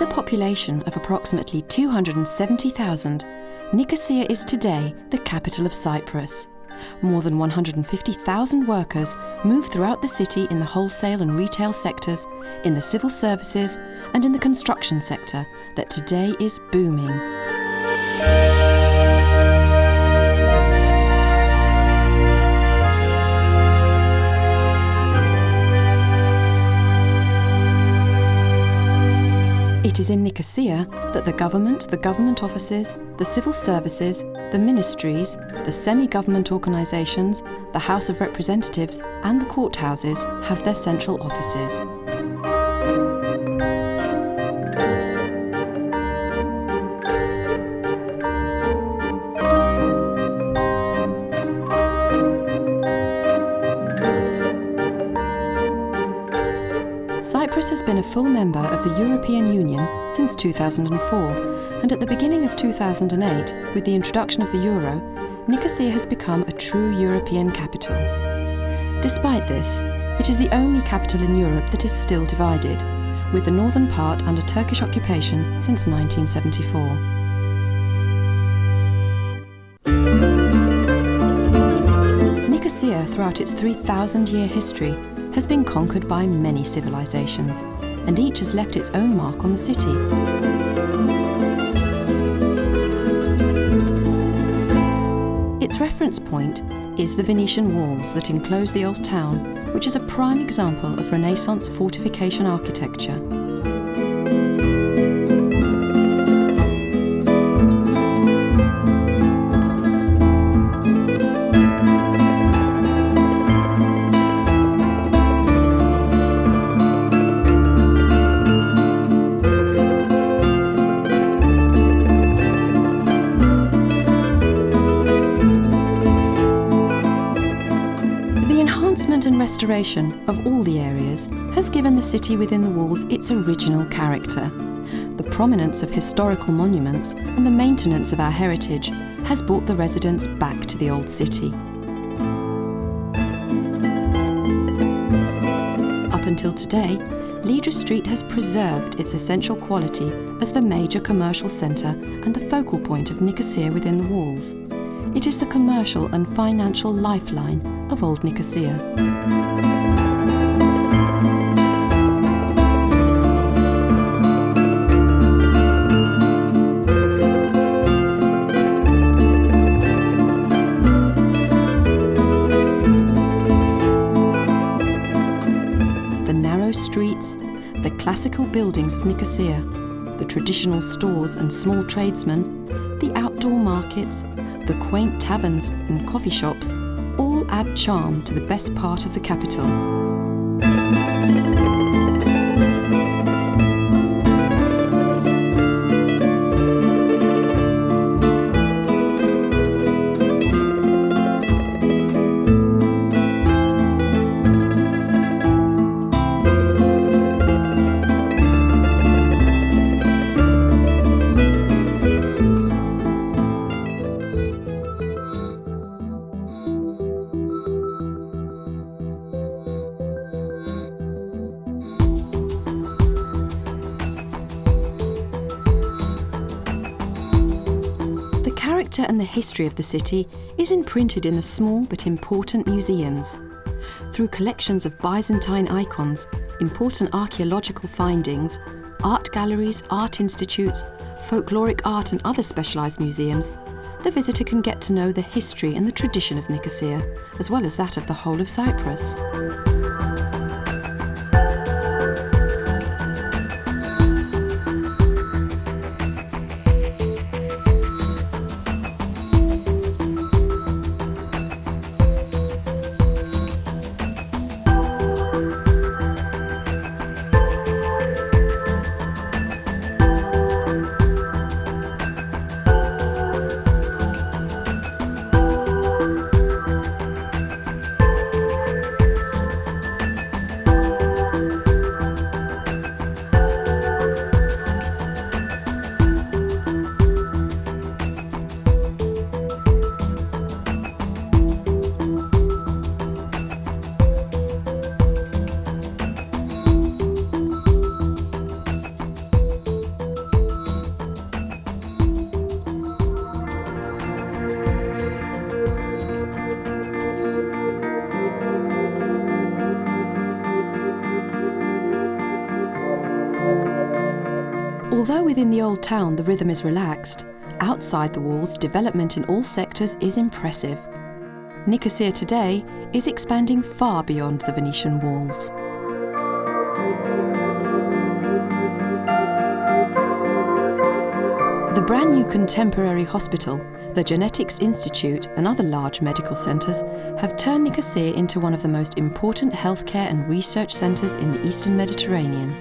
With a population of approximately 270,000, Nicosia is today the capital of Cyprus. More than 150,000 workers move throughout the city in the wholesale and retail sectors, in the civil services, and in the construction sector that today is booming. It is in Nicosia that the government offices, the civil services, the ministries, the semi-government organisations, the House of Representatives and the courthouses have their central offices. Cyprus has been a full member of the European Union since 2004, and at the beginning of 2008, with the introduction of the euro, Nicosia has become a true European capital. Despite this, it is the only capital in Europe that is still divided, with the northern part under Turkish occupation since 1974. Nicosia, throughout its 3,000-year history, has been conquered by many civilizations, and each has left its own mark on the city. Its reference point is the Venetian walls that enclose the old town, which is a prime example of Renaissance fortification architecture. And restoration of all the areas has given the city within the walls its original character. The prominence of historical monuments and the maintenance of our heritage has brought the residents back to the old city. Up until today, Lydra Street has preserved its essential quality as the major commercial centre and the focal point of Nicosia within the walls. It is the commercial and financial lifeline of Old Nicosia. The narrow streets, the classical buildings of Nicosia, the traditional stores and small tradesmen, the outdoor markets, the quaint taverns and coffee shops all add charm to the best part of the capital. The character and the history of the city is imprinted in the small but important museums. Through collections of Byzantine icons, important archaeological findings, art galleries, art institutes, folkloric art and other specialised museums, the visitor can get to know the history and the tradition of Nicosia, as well as that of the whole of Cyprus. Although within the old town the rhythm is relaxed, outside the walls development in all sectors is impressive. Nicosia Today is expanding far beyond the Venetian walls. The brand new contemporary hospital, the Genetics Institute and other large medical centres have turned Nicosia into one of the most important healthcare and research centres in the Eastern Mediterranean.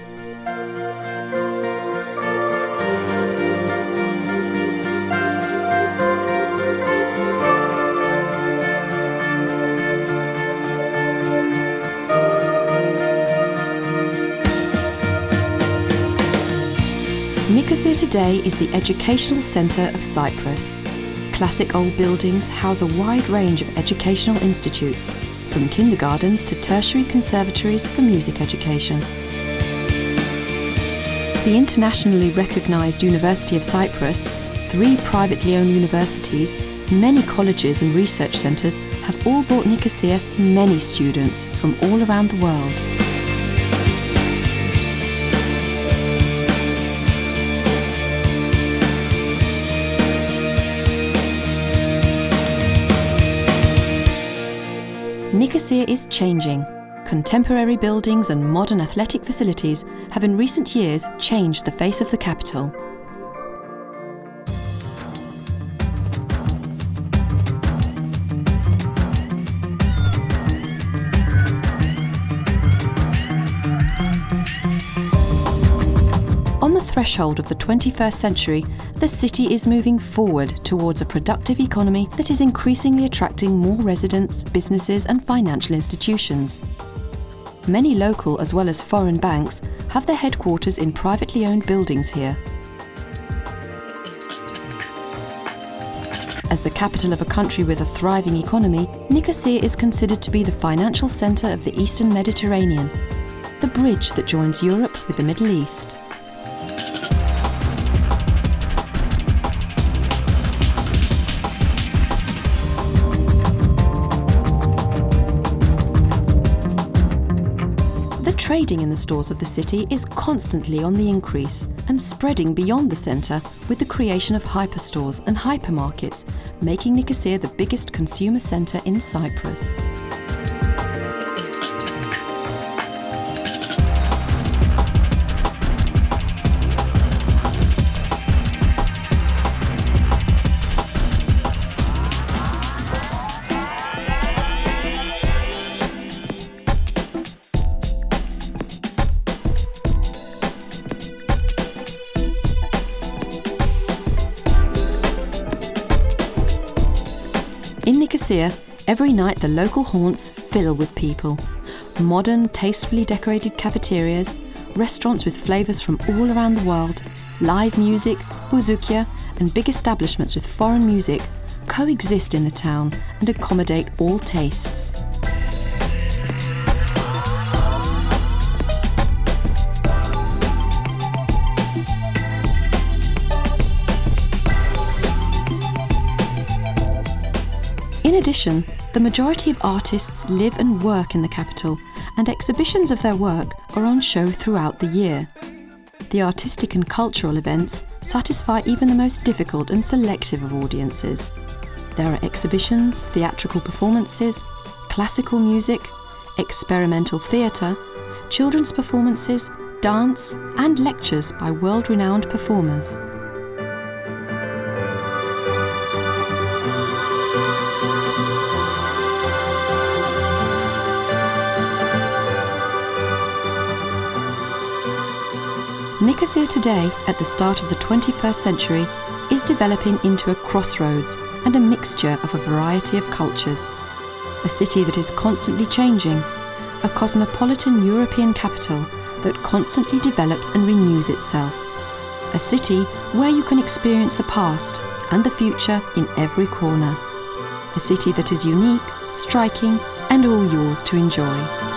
Nicosia Today is the educational centre of Cyprus. Classic old buildings house a wide range of educational institutes, from kindergartens to tertiary conservatories for music education. The internationally recognised University of Cyprus, 3 privately owned universities, many colleges and research centres have all brought Nicosia many students from all around the world. Nicosia is changing. Contemporary buildings and modern athletic facilities have in recent years changed the face of the capital. On the threshold of the 21st century, the city is moving forward towards a productive economy that is increasingly attracting more residents, businesses and financial institutions. Many local as well as foreign banks have their headquarters in privately owned buildings here. As the capital of a country with a thriving economy, Nicosia is considered to be the financial centre of the Eastern Mediterranean, the bridge that joins Europe with the Middle East. Trading in the stores of the city is constantly on the increase and spreading beyond the centre with the creation of hyperstores and hypermarkets, making Nicosia the biggest consumer centre in Cyprus. In Nicosia, every night the local haunts fill with people. Modern, tastefully decorated cafeterias, restaurants with flavours from all around the world, live music, bouzoukia and big establishments with foreign music coexist in the town and accommodate all tastes. In addition, the majority of artists live and work in the capital, and exhibitions of their work are on show throughout the year. The artistic and cultural events satisfy even the most difficult and selective of audiences. There are exhibitions, theatrical performances, classical music, experimental theatre, children's performances, dance, and lectures by world-renowned performers. Nicosia today, at the start of the 21st century, is developing into a crossroads and a mixture of a variety of cultures. A city that is constantly changing, a cosmopolitan European capital that constantly develops and renews itself. A city where you can experience the past and the future in every corner. A city that is unique, striking, and all yours to enjoy.